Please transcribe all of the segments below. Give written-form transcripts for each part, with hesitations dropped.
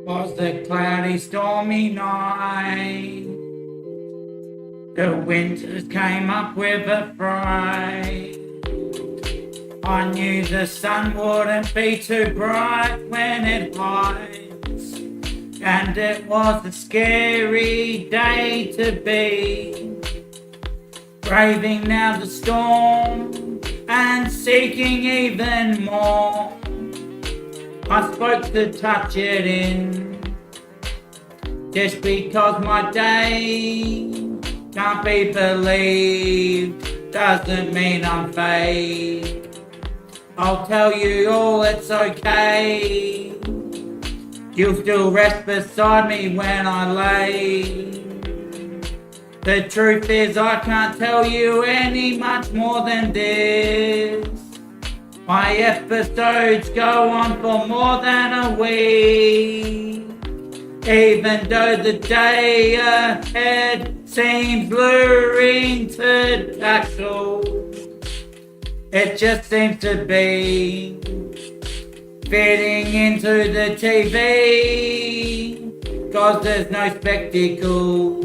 Was a cloudy, stormy night. The winters came up with a fright. I knew the sun wouldn't be too bright when it hides, and it was a scary day to be. Braving now the storm and seeking even more. I spoke to touch it in, just because my day can't be believed doesn't mean I'm fake. I'll tell you all it's okay. You'll still rest beside me when I lay. The truth is I can't tell you any much more than this. My episodes go on for more than a week. Even though the day ahead seems luring to tackle, it just seems to be fitting into the TV, 'cause there's no spectacle.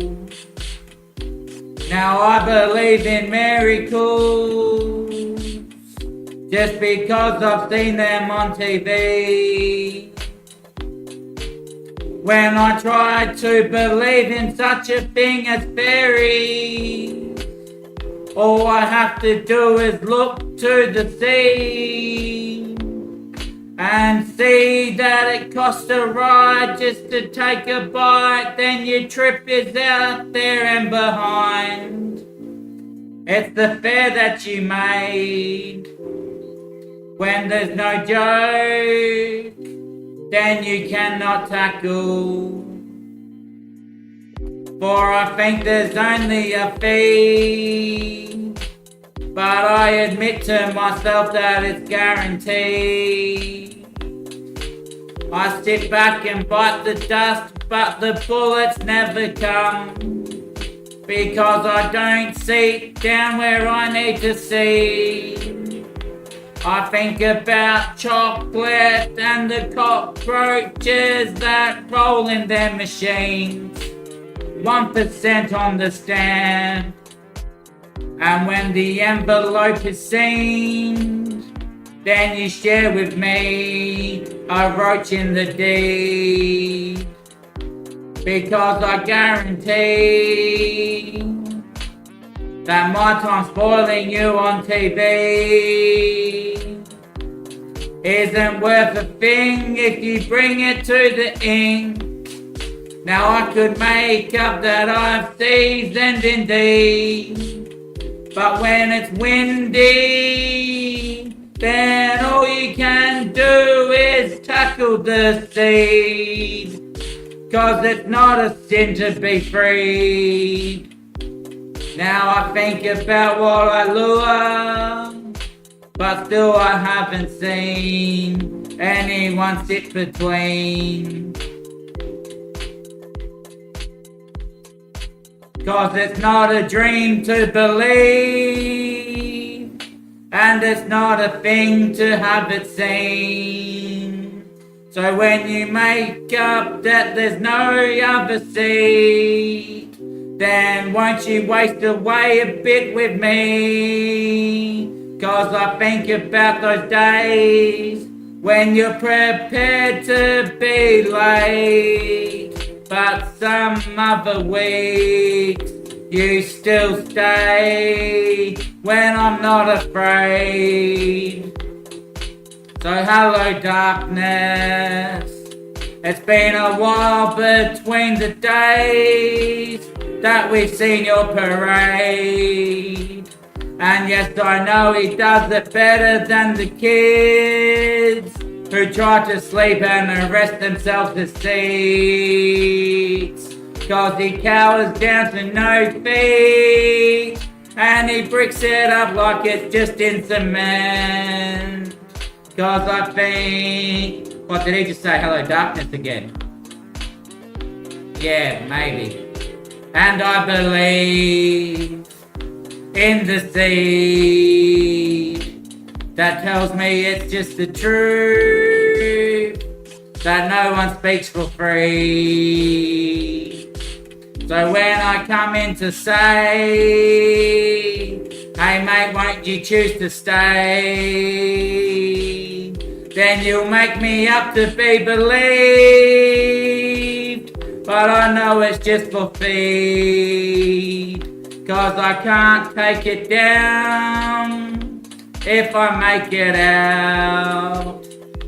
Now I believe in miracles, just because I've seen them on TV. When I tried to believe in such a thing as fairies, all I have to do is look to the sea and see that it costs a ride just to take a bite. Then your trip is out there and behind. It's the fare that you made. When there's no joke, then you cannot tackle. For I think there's only a fee, but I admit to myself that it's guaranteed. I sit back and bite the dust, but the bullets never come, because I don't see down where I need to see. I think about chocolate and the cockroaches that roll in their machines. 1% on the stand. And when the envelope is seen, then you share with me a roach in the deed. Because I guarantee that my time spoiling you on TV isn't worth a thing if you bring it to the ink. Now I could make up that I've seasoned indeed, but when it's windy, then all you can do is tackle the seed, 'cause it's not a sin to be free. Now I think about what I lure, but still I haven't seen anyone sit between. 'Cause it's not a dream to believe, and it's not a thing to have it seen. So when you make up that there's no other seat, then won't you waste away a bit with me? 'Cause I think about those days when you're prepared to be late, but some other weeks you still stay when I'm not afraid. So hello darkness, it's been a while between the days that we've seen your parade. And yes, I know he does it better than the kids who try to sleep and arrest themselves to seats. 'Cause he cowers down to no feet, and he bricks it up like it's just in cement. 'Cause I think... What did he just say? Hello darkness again. Yeah, maybe. And I believe in the seed that tells me it's just the truth. that no one speaks for free. So when I come in to say, hey mate, won't you choose to stay? Then you'll make me up to be believed. But I know it's just for feed. 'Cause I can't take it down if I make it out.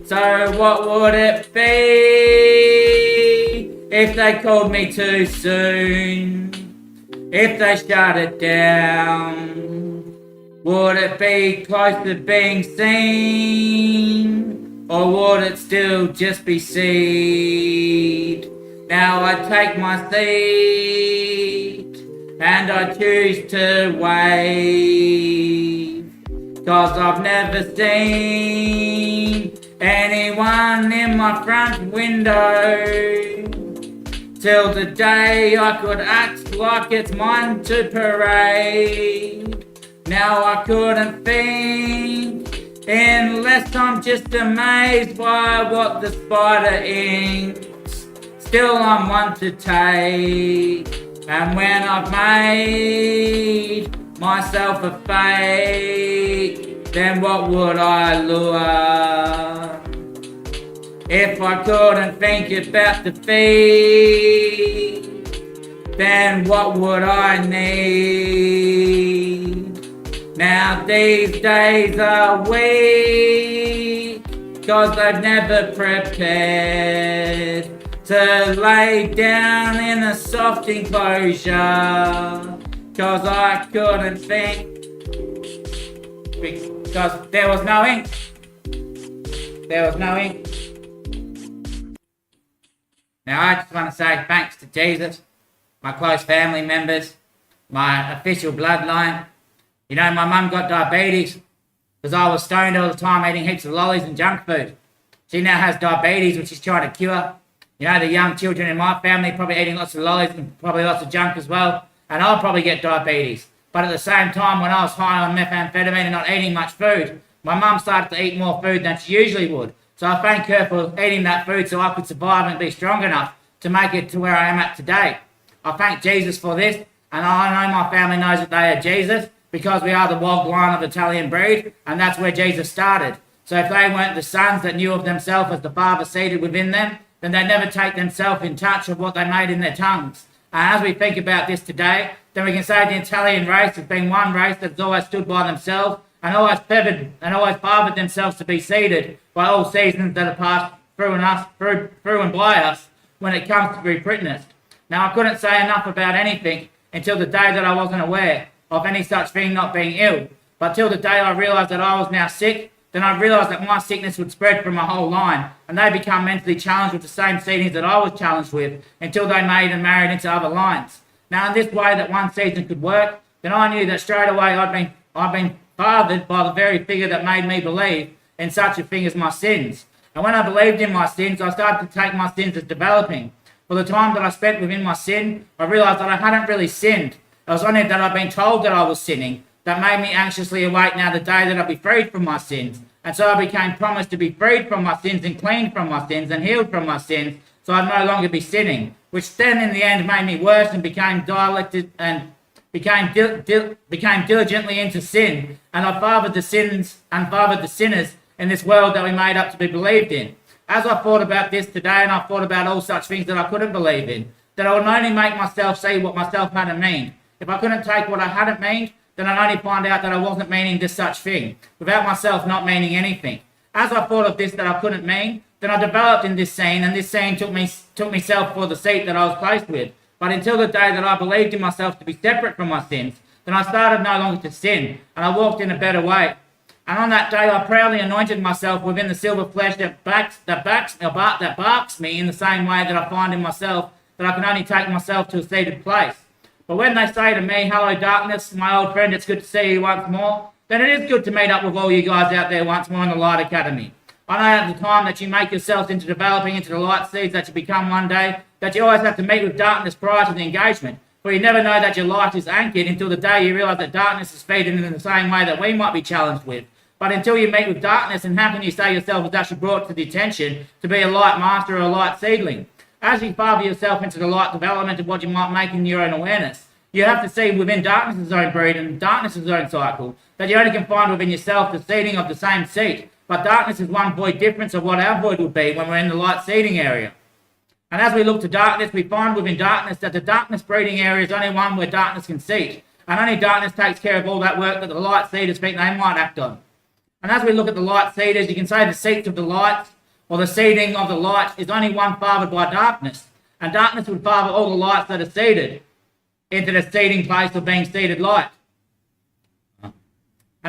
So what would it be if they called me too soon? If they shut it down? Would it be close to being seen? Or would it still just be seed? Now I take my seat and I choose to wave. 'Cause I've never seen anyone in my front window till the day I could act like it's mine to parade. Now I couldn't think unless I'm just amazed by what the spider inks. Still I'm one to take, and when I've made myself a fake, then what would I lure? If I couldn't think about defeat, then what would I need? Now these days are weak, 'cause they've never prepared to lay down in a soft enclosure. 'Cause I couldn't think, because there was no ink. There was no ink. Now I just want to say thanks to Jesus, my close family members, my official bloodline. You know, my mum got diabetes because I was stoned all the time eating heaps of lollies and junk food. She now has diabetes, which she's trying to cure. You know, the young children in my family probably eating lots of lollies and probably lots of junk as well. And I'll probably get diabetes. But at the same time, when I was high on methamphetamine and not eating much food, my mum started to eat more food than she usually would. So I thank her for eating that food so I could survive and be strong enough to make it to where I am at today. I thank Jesus for this, and I know my family knows that they are Jesus because we are the Wog line of Italian breed, and that's where Jesus started. So if they weren't the sons that knew of themselves as the Father seated within them, then they'd never take themselves in touch of what they made in their tongues. And as we think about this today, then we can say the Italian race has been one race that's always stood by themselves and always feathered and always fathered themselves to be seeded by all seasons that have passed through and by us when it comes to be witnessed. Now I couldn't say enough about anything until the day that I wasn't aware of any such thing not being ill. But till the day I realised that I was now sick, then I realised that my sickness would spread from my whole line, and they become mentally challenged with the same seasons that I was challenged with until they made and married into other lines. Now in this way that one season could work, then I knew that straight away I'd been fathered by the very figure that made me believe in such a thing as my sins. And when I believed in my sins, I started to take my sins as developing. For the time that I spent within my sin, I realised that I hadn't really sinned. It was only that I'd been told that I was sinning that made me anxiously await now the day that I'd be freed from my sins. And so I became promised to be freed from my sins and cleaned from my sins and healed from my sins, so I'd no longer be sinning, which then in the end made me worse and became dialected and became diligently into sin, and I fathered the sins and fathered the sinners in this world that we made up to be believed in. As I thought about this today, and I thought about all such things that I couldn't believe in, that I would only make myself see what myself hadn't meaned. If I couldn't take what I hadn't meaned, then I'd only find out that I wasn't meaning this such thing, without myself not meaning anything. As I thought of this that I couldn't mean, then I developed in this scene, and this scene took myself for the seat that I was placed with. But until the day that I believed in myself to be separate from my sins, then I started no longer to sin, and I walked in a better way. And on that day I proudly anointed myself within the silver flesh that barks me in the same way that I find in myself that I can only take myself to a seated place. But when they say to me, hello darkness, my old friend, it's good to see you once more, then it is good to meet up with all you guys out there once more in the Light Academy. I know at the time that you make yourselves into developing into the light seeds that you become one day, that you always have to meet with darkness prior to the engagement. For you never know that your light is anchored until the day you realise that darkness is feeding in the same way that we might be challenged with. But until you meet with darkness, and how can you say yourself was actually brought to the attention to be a light master or a light seedling? As you father yourself into the light development of what you might make in your own awareness, you have to see within darkness's own breed and darkness's own cycle that you only can find within yourself the seeding of the same seed. But darkness is one void difference of what our void would be when we're in the light seeding area. And as we look to darkness, we find within darkness that the darkness breeding area is only one where darkness can seed. And only darkness takes care of all that work that the light seeders think they might act on. And as we look at the light seeders, you can say the seats of the light or the seeding of the light is only one fathered by darkness. And darkness would father all the lights that are seeded into the seeding place of being seeded light. And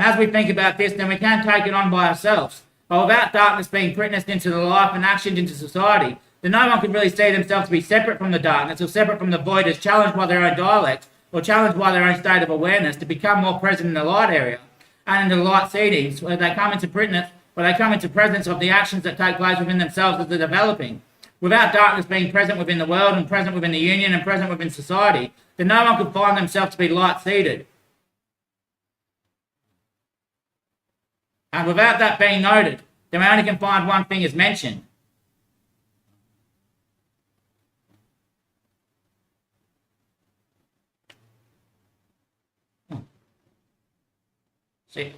as we think about this, then we can take it on by ourselves. But without darkness being witnessed into the life and actioned into society, then no one could really see themselves to be separate from the darkness or separate from the void as challenged by their own dialect or challenged by their own state of awareness to become more present in the light area and in the light seedings where they come into presence of the actions that take place within themselves as they're developing. Without darkness being present within the world and present within the union and present within society, then no one could find themselves to be light-seeded. And without that being noted, then we only can find one thing as mentioned.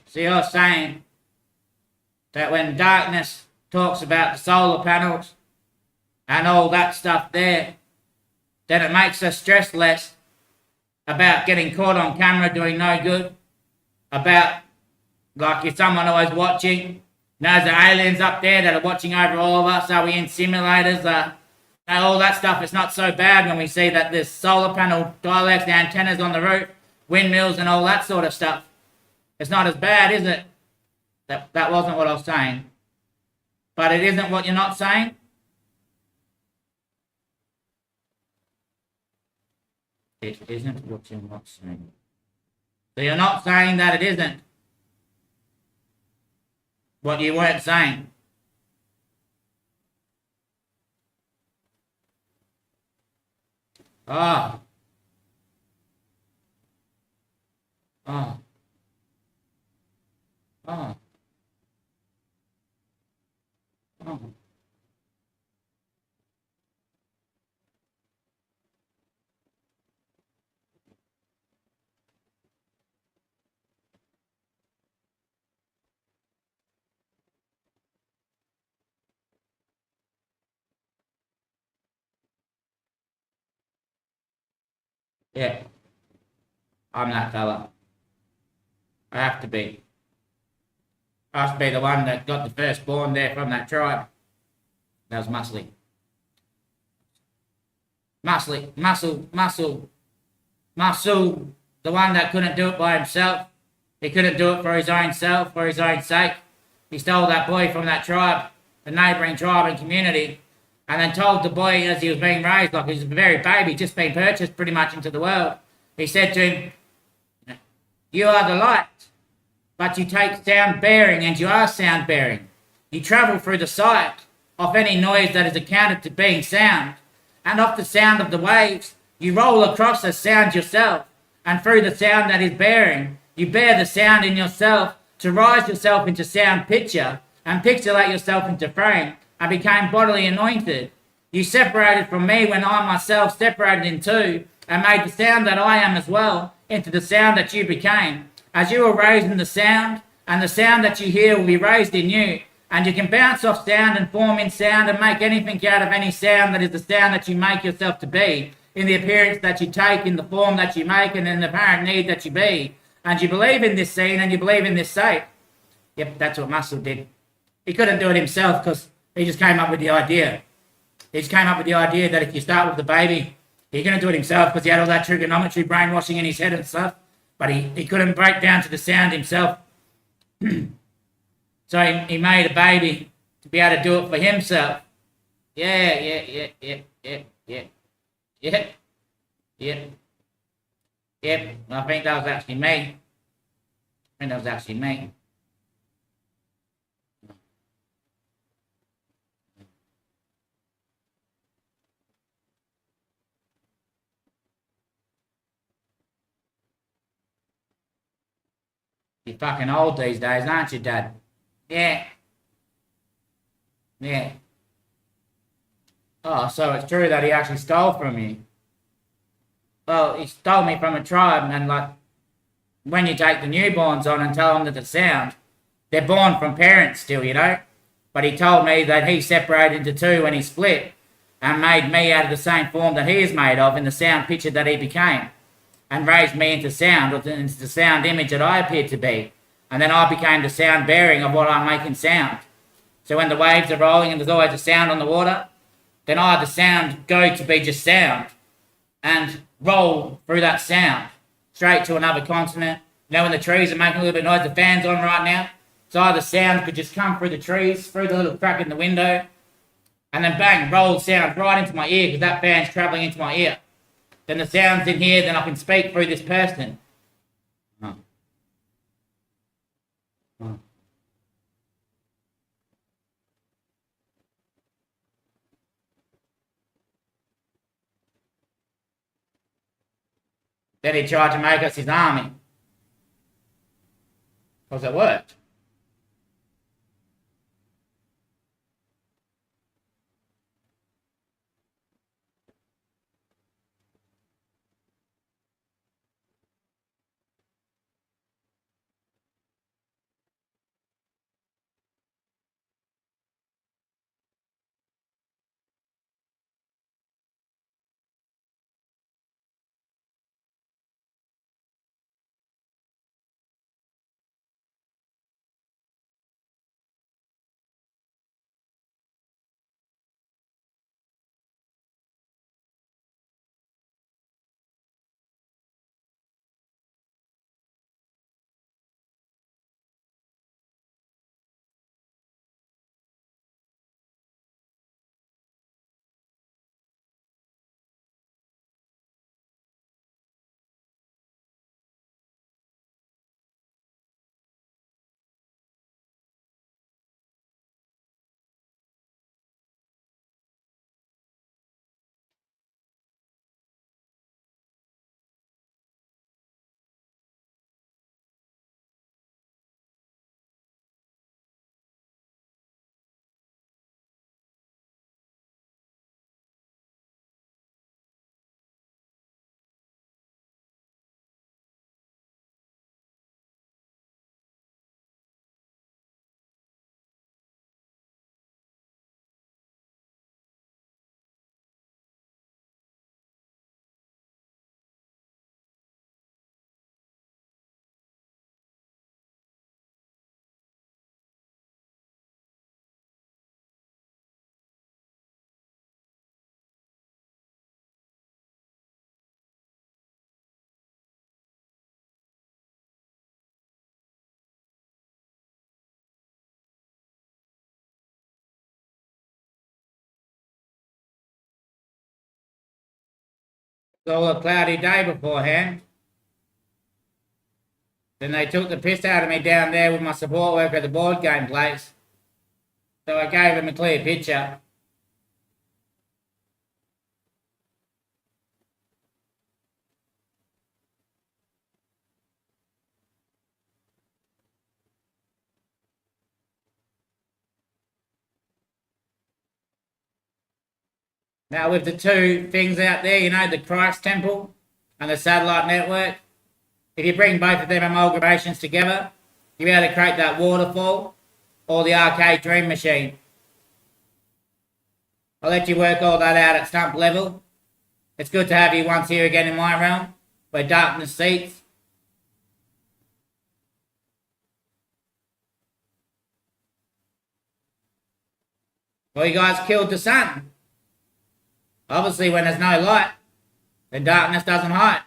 See, I was saying that when darkness talks about the solar panels and all that stuff there, then it makes us stress less about getting caught on camera doing no good, about, like, if someone always watching, knows the aliens up there that are watching over all of us, are we in simulators, all that stuff. It's not so bad when we see that there's solar panel dialects, the antennas on the roof, windmills and all that sort of stuff. It's not as bad, is it? That wasn't what I was saying. But it isn't what you're not saying? It isn't what you're not saying. So you're not saying that it isn't what you weren't saying. Oh. Oh. Oh. Oh. Yeah, I'm that fella. I have to be. I have to be the one that got the firstborn there from that tribe. That was Muscly. Muscle, the one that couldn't do it by himself. He couldn't do it for his own self, for his own sake. He stole that boy from that tribe, the neighbouring tribe and community, and then told the boy as he was being raised, like he was a very baby, just been purchased pretty much into the world. He said to him, "You are the light, but you take sound bearing, and you are sound bearing. You travel through the sight of any noise that is accounted to being sound, and off the sound of the waves, you roll across as sound yourself, and through the sound that is bearing, you bear the sound in yourself to rise yourself into sound picture, and pixelate yourself into frame, and became bodily anointed. You separated from me when I myself separated in two, and made the sound that I am as well into the sound that you became. As you were raised in the sound, and the sound that you hear will be raised in you, and you can bounce off sound and form in sound and make anything out of any sound that is the sound that you make yourself to be, in the appearance that you take, in the form that you make, and in the apparent need that you be. And you believe in this scene, and you believe in this state." Yep, that's what Muscle did. He couldn't do it himself because he just came up with the idea. He just came up with the idea that if you start with the baby, he couldn't do it himself because he had all that trigonometry brainwashing in his head and stuff. But he couldn't break down to the sound himself. So he made a baby to be able to do it for himself. Yep. I think that was actually me. You're fucking old these days, aren't you, Dad? Yeah. Yeah. Oh, so it's true that he actually stole from you. Well, he stole me from a tribe, and like, when you take the newborns on and tell them that the sound, they're born from parents still, you know? But he told me that he separated into two when he split, and made me out of the same form that he is made of in the sound picture that he became, and raised me into sound, or into the sound image that I appeared to be. And then I became the sound bearing of what I'm making sound. So when the waves are rolling and there's always a sound on the water, then I, the sound, go to be just sound and roll through that sound straight to another continent. You know, when the trees are making a little bit of noise, the fan's on right now. So the sound could just come through the trees, through the little crack in the window, and then bang, roll sound right into my ear because that fan's traveling into my ear. Then the sound's in here, then I can speak through this person. Oh. Oh. Then he tried to make us his army. Because it worked. It was all a cloudy day beforehand. Then they took the piss out of me down there with my support worker at the board game place. So I gave him a clear picture. Now with the two things out there, you know, the Christ Temple and the satellite network, if you bring both of them amalgamations together, you'll be able to create that waterfall or the arcade dream machine. I'll let you work all that out at stump level. It's good to have you once here again in my realm, where darkness seats. Well, you guys killed the sun. Obviously, when there's no light, then darkness doesn't hide.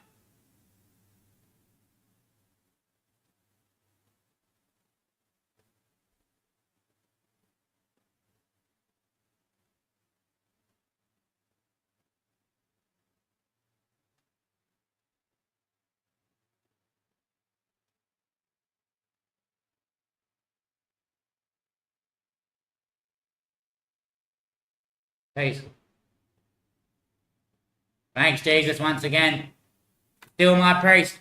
Peace. Thanks, Jesus, once again. Still my priest.